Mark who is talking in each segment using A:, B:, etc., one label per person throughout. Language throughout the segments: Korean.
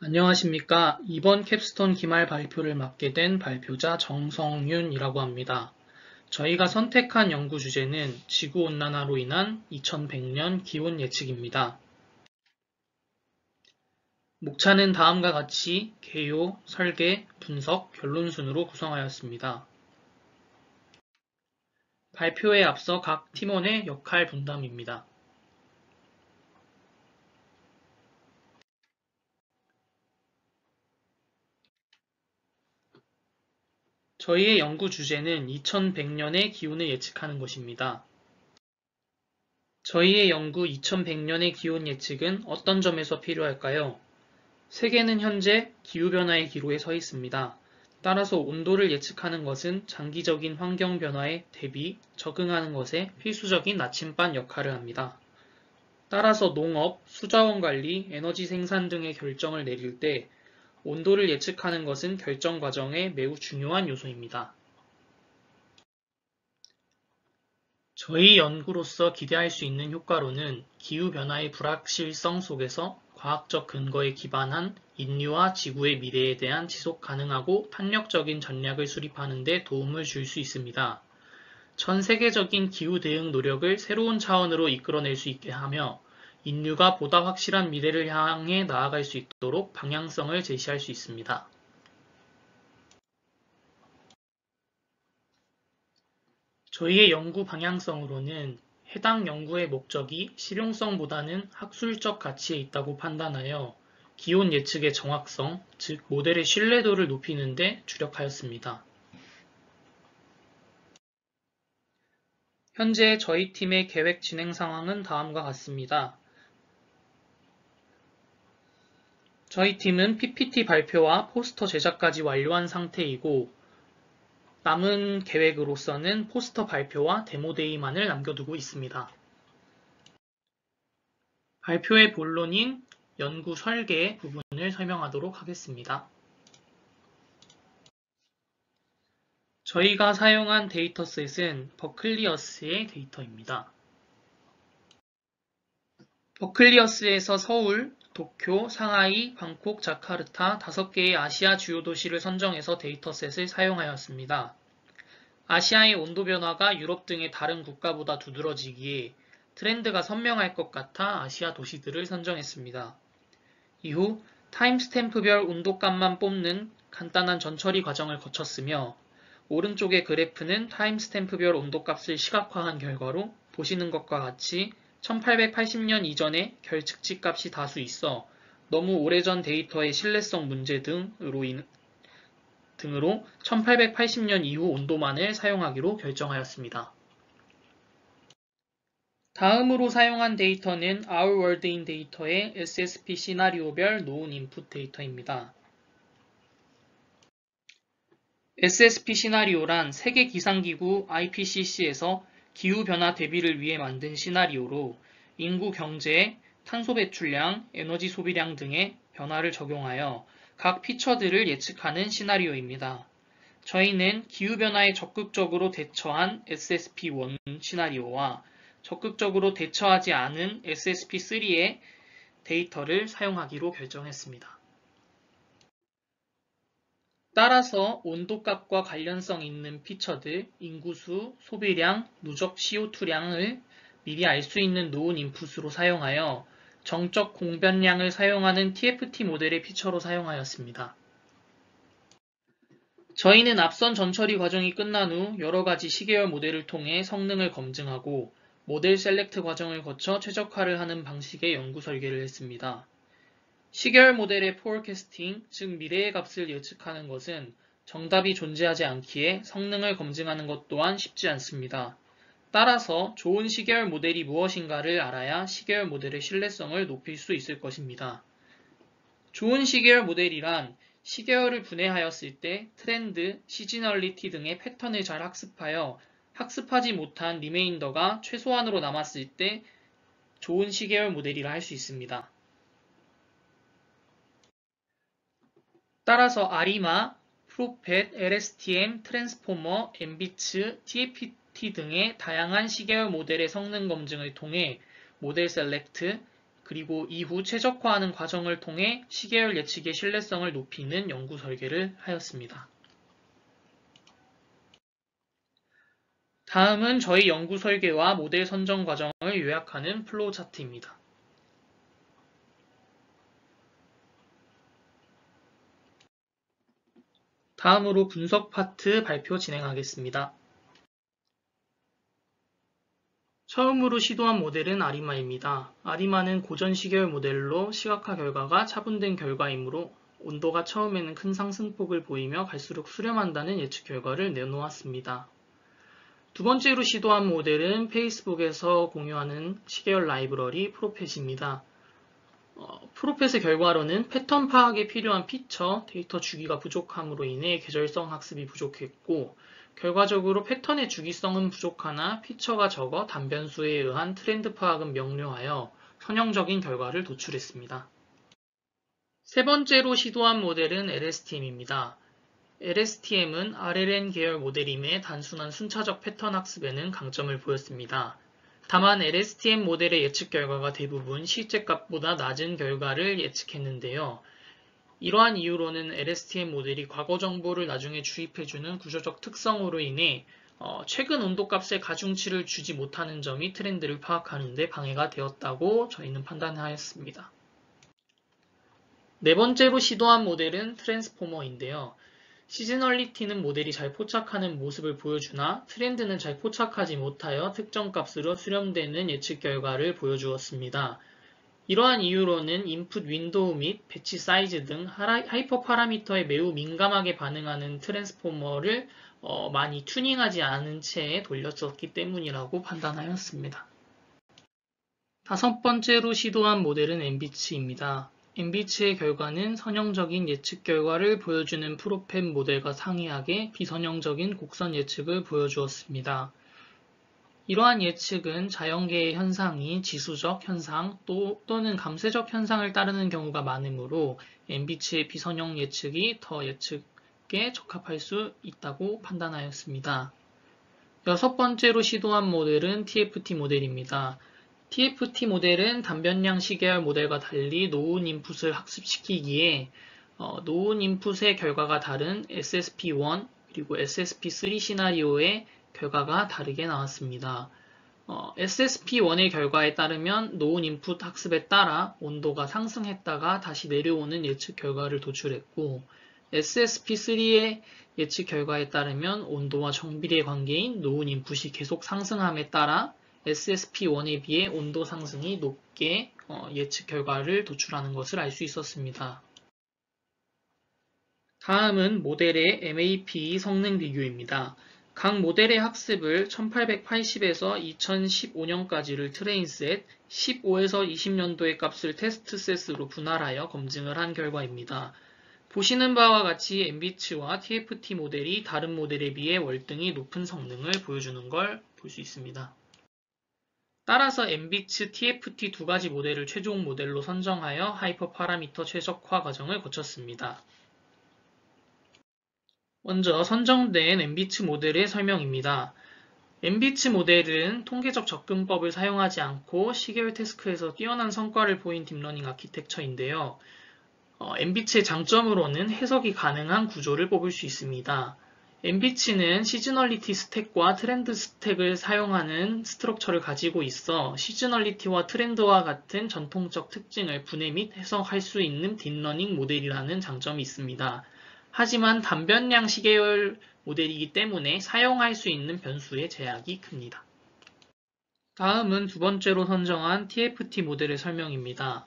A: 안녕하십니까. 이번 캡스톤 기말 발표를 맡게 된 발표자 정성윤이라고 합니다. 저희가 선택한 연구 주제는 지구온난화로 인한 2100년 기온 예측입니다. 목차는 다음과 같이 개요, 설계, 분석, 결론 순으로 구성하였습니다. 발표에 앞서 각 팀원의 역할 분담입니다. 저희의 연구 주제는 2100년의 기온을 예측하는 것입니다. 저희의 연구 2100년의 기온 예측은 어떤 점에서 필요할까요? 세계는 현재 기후변화의 기로에 서 있습니다. 따라서 온도를 예측하는 것은 장기적인 환경 변화에 대비 적응하는 것에 필수적인 나침반 역할을 합니다. 따라서 농업, 수자원 관리, 에너지 생산 등의 결정을 내릴 때 온도를 예측하는 것은 결정 과정에 매우 중요한 요소입니다. 저희 연구로서 기대할 수 있는 효과로는 기후변화의 불확실성 속에서 과학적 근거에 기반한 인류와 지구의 미래에 대한 지속 가능하고 탄력적인 전략을 수립하는 데 도움을 줄 수 있습니다. 전 세계적인 기후 대응 노력을 새로운 차원으로 이끌어낼 수 있게 하며 인류가 보다 확실한 미래를 향해 나아갈 수 있도록 방향성을 제시할 수 있습니다. 저희의 연구 방향성으로는 해당 연구의 목적이 실용성보다는 학술적 가치에 있다고 판단하여 기온 예측의 정확성, 즉 모델의 신뢰도를 높이는 데 주력하였습니다. 현재 저희 팀의 계획 진행 상황은 다음과 같습니다. 저희 팀은 PPT 발표와 포스터 제작까지 완료한 상태이고 남은 계획으로서는 포스터 발표와 데모데이만을 남겨두고 있습니다. 발표의 본론인 연구 설계 부분을 설명하도록 하겠습니다. 저희가 사용한 데이터셋은 버클리어스의 데이터입니다. 버클리어스에서 서울, 도쿄, 상하이, 방콕, 자카르타 5개의 아시아 주요 도시를 선정해서 데이터셋을 사용하였습니다. 아시아의 온도 변화가 유럽 등의 다른 국가보다 두드러지기에 트렌드가 선명할 것 같아 아시아 도시들을 선정했습니다. 이후 타임스탬프별 온도값만 뽑는 간단한 전처리 과정을 거쳤으며 오른쪽의 그래프는 타임스탬프별 온도값을 시각화한 결과로 보시는 것과 같이 1880년 이전에 결측지 값이 다수 있어 너무 오래전 데이터의 신뢰성 문제 등으로 1880년 이후 온도만을 사용하기로 결정하였습니다. 다음으로 사용한 데이터는 Our World in Data의 SSP 시나리오별 노은 인풋 데이터입니다. SSP 시나리오란 세계기상기구 IPCC에서 기후변화 대비를 위해 만든 시나리오로 인구 경제, 탄소 배출량, 에너지 소비량 등의 변화를 적용하여 각 피처들을 예측하는 시나리오입니다. 저희는 기후변화에 적극적으로 대처한 SSP1 시나리오와 적극적으로 대처하지 않은 SSP3의 데이터를 사용하기로 결정했습니다. 따라서 온도값과 관련성 있는 피처들, 인구수, 소비량, 누적 CO2량을 미리 알 수 있는 노은 인풋으로 사용하여 정적 공변량을 사용하는 TFT 모델의 피처로 사용하였습니다. 저희는 앞선 전처리 과정이 끝난 후 여러가지 시계열 모델을 통해 성능을 검증하고 모델 셀렉트 과정을 거쳐 최적화를 하는 방식의 연구 설계를 했습니다. 시계열 모델의 포어캐스팅, 즉 미래의 값을 예측하는 것은 정답이 존재하지 않기에 성능을 검증하는 것 또한 쉽지 않습니다. 따라서 좋은 시계열 모델이 무엇인가를 알아야 시계열 모델의 신뢰성을 높일 수 있을 것입니다. 좋은 시계열 모델이란 시계열을 분해하였을 때 트렌드, 시즈널리티 등의 패턴을 잘 학습하여 학습하지 못한 리메인더가 최소한으로 남았을 때 좋은 시계열 모델이라 할 수 있습니다. 따라서 아리마, 프로펫, LSTM, 트랜스포머, 엠비츠, TFT 등의 다양한 시계열 모델의 성능 검증을 통해 모델 셀렉트, 그리고 이후 최적화하는 과정을 통해 시계열 예측의 신뢰성을 높이는 연구 설계를 하였습니다. 다음은 저희 연구 설계와 모델 선정 과정을 요약하는 플로우 차트입니다. 다음으로 분석 파트 발표 진행하겠습니다. 처음으로 시도한 모델은 아리마입니다. 아리마는 고전 시계열 모델로 시각화 결과가 차분된 결과이므로 온도가 처음에는 큰 상승폭을 보이며 갈수록 수렴한다는 예측 결과를 내놓았습니다. 두 번째로 시도한 모델은 페이스북에서 공유하는 시계열 라이브러리 프로펫입니다. 프로펫의 결과로는 패턴 파악에 필요한 피처, 데이터 주기가 부족함으로 인해 계절성 학습이 부족했고, 결과적으로 패턴의 주기성은 부족하나 피처가 적어 단변수에 의한 트렌드 파악은 명료하여 선형적인 결과를 도출했습니다. 세 번째로 시도한 모델은 LSTM입니다. LSTM은 RLN 계열 모델임에 단순한 순차적 패턴 학습에는 강점을 보였습니다. 다만 LSTM 모델의 예측 결과가 대부분 실제 값보다 낮은 결과를 예측했는데요. 이러한 이유로는 LSTM 모델이 과거 정보를 나중에 주입해주는 구조적 특성으로 인해 최근 온도값의 가중치를 주지 못하는 점이 트렌드를 파악하는 데 방해가 되었다고 저희는 판단하였습니다. 네 번째로 시도한 모델은 트랜스포머인데요. 시즈널리티는 모델이 잘 포착하는 모습을 보여주나 트렌드는 잘 포착하지 못하여 특정 값으로 수렴되는 예측 결과를 보여주었습니다. 이러한 이유로는 인풋 윈도우 및 배치 사이즈 등 하이퍼 파라미터에 매우 민감하게 반응하는 트랜스포머를 많이 튜닝하지 않은 채 돌렸었기 때문이라고 판단하였습니다. 다섯 번째로 시도한 모델은 엠비츠입니다. 엠비츠의 결과는 선형적인 예측 결과를 보여주는 프로펫 모델과 상이하게 비선형적인 곡선 예측을 보여주었습니다. 이러한 예측은 자연계의 현상이 지수적 현상 또는 감쇄적 현상을 따르는 경우가 많으므로 엠비츠의 비선형 예측이 더 예측에 적합할 수 있다고 판단하였습니다. 여섯 번째로 시도한 모델은 TFT 모델입니다. TFT 모델은 단변량 시계열 모델과 달리 노운 인풋을 학습시키기에 노운 인풋의 결과가 다른 SSP1 그리고 SSP3 시나리오의 결과가 다르게 나왔습니다. SSP1의 결과에 따르면 노운 인풋 학습에 따라 온도가 상승했다가 다시 내려오는 예측 결과를 도출했고 SSP3의 예측 결과에 따르면 온도와 정비례 관계인 노운 인풋이 계속 상승함에 따라 SSP1에 비해 온도 상승이 높게 예측 결과를 도출하는 것을 알 수 있었습니다. 다음은 모델의 MAPE 성능 비교입니다. 각 모델의 학습을 1880에서 2015년까지를 트레인 셋, 15에서 20년도의 값을 테스트 셋으로 분할하여 검증을 한 결과입니다. 보시는 바와 같이 엠비츠와 TFT 모델이 다른 모델에 비해 월등히 높은 성능을 보여주는 걸 볼 수 있습니다. 따라서 엠비츠, TFT 두 가지 모델을 최종 모델로 선정하여 하이퍼 파라미터 최적화 과정을 거쳤습니다. 먼저 선정된 엠비츠 모델의 설명입니다. 엠비츠 모델은 통계적 접근법을 사용하지 않고 시계열 태스크에서 뛰어난 성과를 보인 딥러닝 아키텍처인데요. 엠비츠의 장점으로는 해석이 가능한 구조를 뽑을 수 있습니다. 엠비츠는 시즈널리티 스택과 트렌드 스택을 사용하는 스트럭처를 가지고 있어 시즈널리티와 트렌드와 같은 전통적 특징을 분해 및 해석할 수 있는 딥러닝 모델이라는 장점이 있습니다. 하지만 단변량 시계열 모델이기 때문에 사용할 수 있는 변수의 제약이 큽니다. 다음은 두 번째로 선정한 TFT 모델의 설명입니다.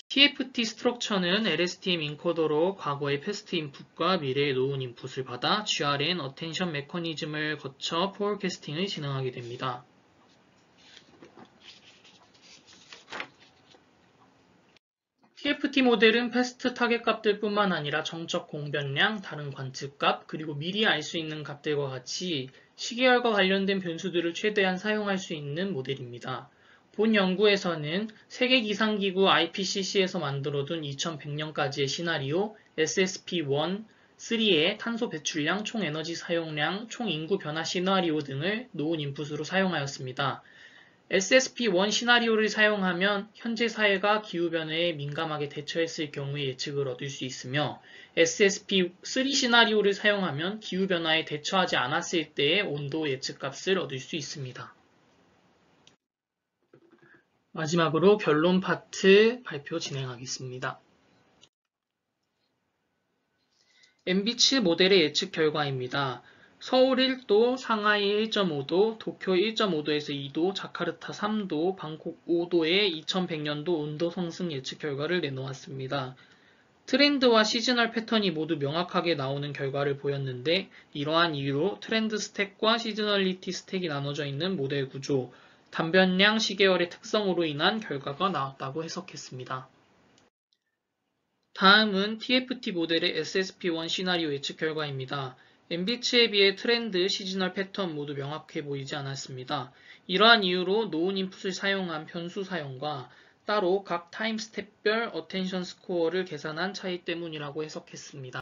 A: TFT 스트럭처는 LSTM 인코더로 과거의 패스트 인풋과 미래의 노운 인풋을 받아 GRN 어텐션 메커니즘을 거쳐 포어캐스팅을 진행하게 됩니다. TFT 모델은 패스트 타겟 값들 뿐만 아니라 정적 공변량, 다른 관측값, 그리고 미리 알 수 있는 값들과 같이 시계열과 관련된 변수들을 최대한 사용할 수 있는 모델입니다. 본 연구에서는 세계 기상기구 IPCC에서 만들어둔 2100년까지의 시나리오 SSP1, 3의 탄소 배출량, 총 에너지 사용량, 총 인구 변화 시나리오 등을 노운 인풋으로 사용하였습니다. SSP1 시나리오를 사용하면 현재 사회가 기후변화에 민감하게 대처했을 경우의 예측을 얻을 수 있으며 SSP3 시나리오를 사용하면 기후변화에 대처하지 않았을 때의 온도 예측값을 얻을 수 있습니다. 마지막으로 결론 파트 발표 진행하겠습니다. 엠비츠 모델의 예측 결과입니다. 서울 1도, 상하이 1.5도, 도쿄 1.5도에서 2도, 자카르타 3도, 방콕 5도의 2100년도 온도 상승 예측 결과를 내놓았습니다. 트렌드와 시즈널 패턴이 모두 명확하게 나오는 결과를 보였는데 이러한 이유로 트렌드 스택과 시즈널리티 스택이 나눠져 있는 모델 구조, 단변량 시계열의 특성으로 인한 결과가 나왔다고 해석했습니다. 다음은 TFT 모델의 SSP1 시나리오 예측 결과입니다. 엠비츠에 비해 트렌드, 시즈널 패턴 모두 명확해 보이지 않았습니다. 이러한 이유로 노은 인풋을 사용한 변수 사용과 따로 각 타임 스텝별 어텐션 스코어를 계산한 차이 때문이라고 해석했습니다.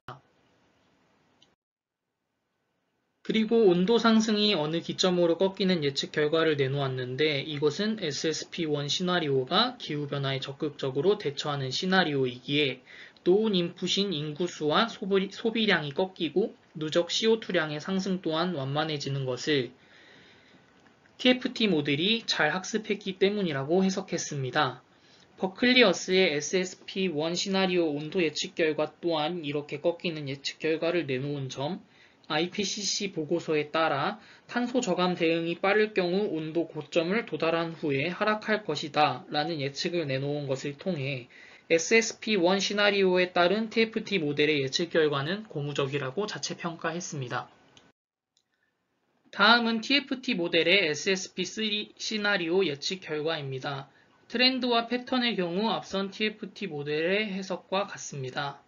A: 그리고 온도 상승이 어느 기점으로 꺾이는 예측 결과를 내놓았는데 이것은 SSP1 시나리오가 기후변화에 적극적으로 대처하는 시나리오이기에 노은 인풋인 인구수와 소비량이 꺾이고 누적 CO2량의 상승 또한 완만해지는 것을 TFT 모델이 잘 학습했기 때문이라고 해석했습니다. 버클리어스의 SSP1 시나리오 온도 예측 결과 또한 이렇게 꺾이는 예측 결과를 내놓은 점, IPCC 보고서에 따라 탄소 저감 대응이 빠를 경우 온도 고점을 도달한 후에 하락할 것이다 라는 예측을 내놓은 것을 통해 SSP1 시나리오에 따른 TFT 모델의 예측 결과는 고무적이라고 자체 평가했습니다. 다음은 TFT 모델의 SSP3 시나리오 예측 결과입니다. 트렌드와 패턴의 경우 앞선 TFT 모델의 해석과 같습니다.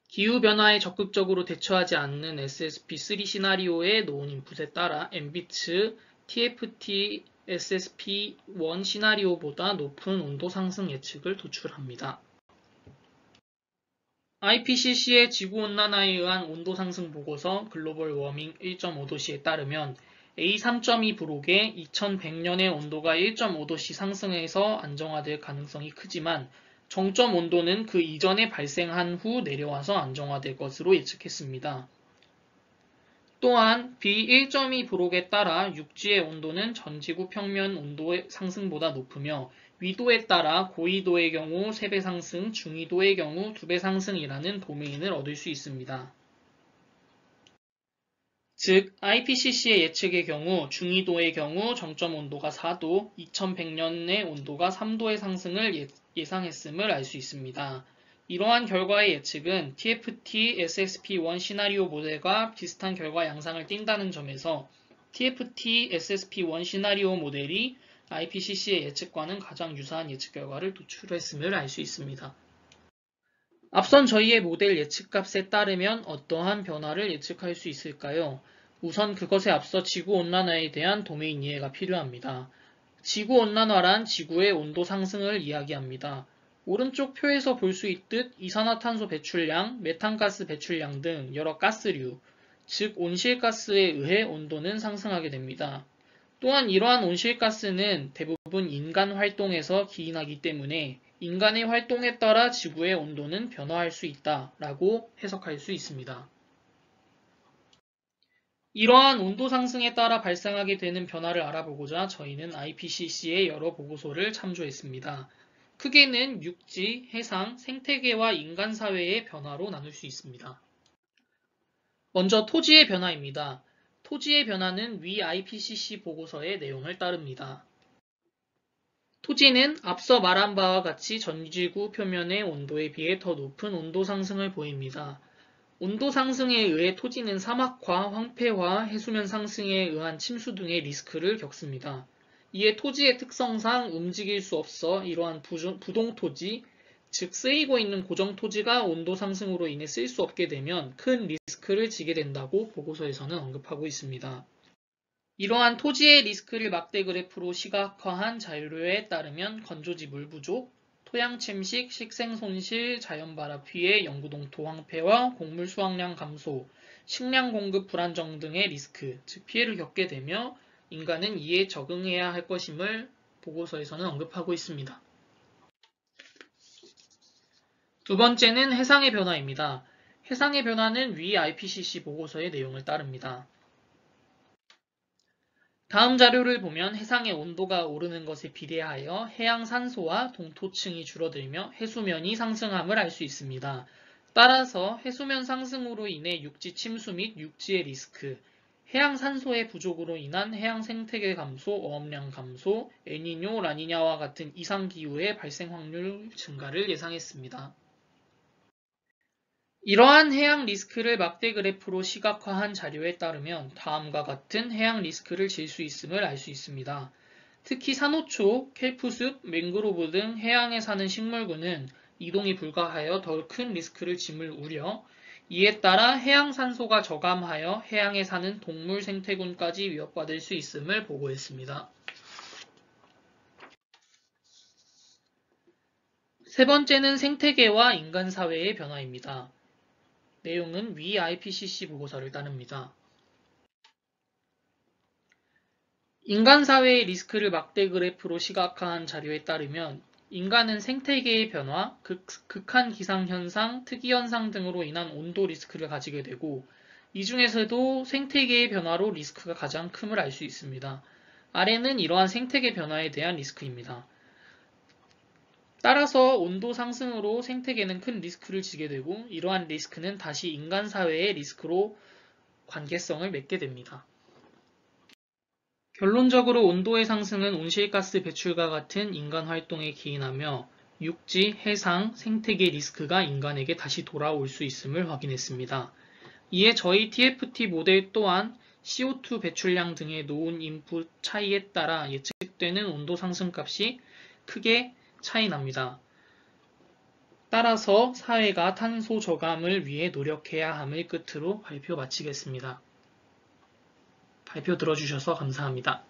A: 기후변화에 적극적으로 대처하지 않는 SSP3 시나리오의 노은 인풋에 따라 엠비츠 TFT SSP1 시나리오보다 높은 온도 상승 예측을 도출합니다. IPCC의 지구온난화에 의한 온도 상승 보고서 글로벌 워밍 1.5도씨에 따르면 A3.2 브록의 2100년의 온도가 1.5도씨 상승해서 안정화될 가능성이 크지만 정점 온도는 그 이전에 발생한 후 내려와서 안정화될 것으로 예측했습니다. 또한 B1.2 브록에 따라 육지의 온도는 전지구 평면 온도의 상승보다 높으며 위도에 따라 고위도의 경우 3배 상승, 중위도의 경우 2배 상승이라는 도메인을 얻을 수 있습니다. 즉, IPCC의 예측의 경우 중위도의 경우 정점 온도가 4도, 2100년의 온도가 3도의 상승을 예상했음을 알 수 있습니다. 이러한 결과의 예측은 TFT SSP1 시나리오 모델과 비슷한 결과 양상을 띈다는 점에서 TFT SSP1 시나리오 모델이 IPCC의 예측과는 가장 유사한 예측 결과를 도출했음을 알 수 있습니다. 앞선 저희의 모델 예측값에 따르면 어떠한 변화를 예측할 수 있을까요? 우선 그것에 앞서 지구온난화에 대한 도메인 이해가 필요합니다. 지구온난화란 지구의 온도 상승을 이야기합니다. 오른쪽 표에서 볼 수 있듯 이산화탄소 배출량, 메탄가스 배출량 등 여러 가스류, 즉 온실가스에 의해 온도는 상승하게 됩니다. 또한 이러한 온실가스는 대부분 인간 활동에서 기인하기 때문에 인간의 활동에 따라 지구의 온도는 변화할 수 있다라고 해석할 수 있습니다. 이러한 온도 상승에 따라 발생하게 되는 변화를 알아보고자 저희는 IPCC의 여러 보고서를 참조했습니다. 크게는 육지, 해상, 생태계와 인간 사회의 변화로 나눌 수 있습니다. 먼저 토지의 변화입니다. 토지의 변화는 위 IPCC 보고서의 내용을 따릅니다. 토지는 앞서 말한 바와 같이 전지구 표면의 온도에 비해 더 높은 온도 상승을 보입니다. 온도 상승에 의해 토지는 사막화, 황폐화, 해수면 상승에 의한 침수 등의 리스크를 겪습니다. 이에 토지의 특성상 움직일 수 없어 이러한 부동토지, 즉 쓰이고 있는 고정토지가 온도 상승으로 인해 쓸 수 없게 되면 큰 리스크를 지게 된다고 보고서에서는 언급하고 있습니다. 이러한 토지의 리스크를 막대 그래프로 시각화한 자료에 따르면 건조지 물 부족, 토양 침식, 식생 손실, 자연 발화 피해, 영구동토 황폐화, 곡물 수확량 감소, 식량 공급 불안정 등의 리스크, 즉 피해를 겪게 되며 인간은 이에 적응해야 할 것임을 보고서에서는 언급하고 있습니다. 두 번째는 해상의 변화입니다. 해상의 변화는 위 IPCC 보고서의 내용을 따릅니다. 다음 자료를 보면 해상의 온도가 오르는 것에 비례하여 해양 산소와 동토층이 줄어들며 해수면이 상승함을 알 수 있습니다. 따라서 해수면 상승으로 인해 육지 침수 및 육지의 리스크, 해양 산소의 부족으로 인한 해양 생태계 감소, 어업량 감소, 엘니뇨, 라니냐와 같은 이상기후의 발생 확률 증가를 예상했습니다. 이러한 해양 리스크를 막대 그래프로 시각화한 자료에 따르면 다음과 같은 해양 리스크를 질 수 있음을 알 수 있습니다. 특히 산호초, 켈프숲, 맹그로브 등 해양에 사는 식물군은 이동이 불가하여 더 큰 리스크를 짐을 우려 이에 따라 해양 산소가 저감하여 해양에 사는 동물 생태군까지 위협받을 수 있음을 보고했습니다. 세 번째는 생태계와 인간 사회의 변화입니다. 내용은 위 IPCC 보고서를 따릅니다. 인간 사회의 리스크를 막대 그래프로 시각화한 자료에 따르면 인간은 생태계의 변화, 극한 기상현상, 특이현상 등으로 인한 온도 리스크를 가지게 되고 이 중에서도 생태계의 변화로 리스크가 가장 큼을 알 수 있습니다. 아래는 이러한 생태계 변화에 대한 리스크입니다. 따라서 온도 상승으로 생태계는 큰 리스크를 지게 되고 이러한 리스크는 다시 인간 사회의 리스크로 관계성을 맺게 됩니다. 결론적으로 온도의 상승은 온실가스 배출과 같은 인간 활동에 기인하며 육지, 해상, 생태계 리스크가 인간에게 다시 돌아올 수 있음을 확인했습니다. 이에 저희 TFT 모델 또한 CO2 배출량 등의 노온 인풋 차이에 따라 예측되는 온도 상승 값이 크게 차이 납니다. 따라서 사회가 탄소 저감을 위해 노력해야 함을 끝으로 발표 마치겠습니다. 발표 들어주셔서 감사합니다.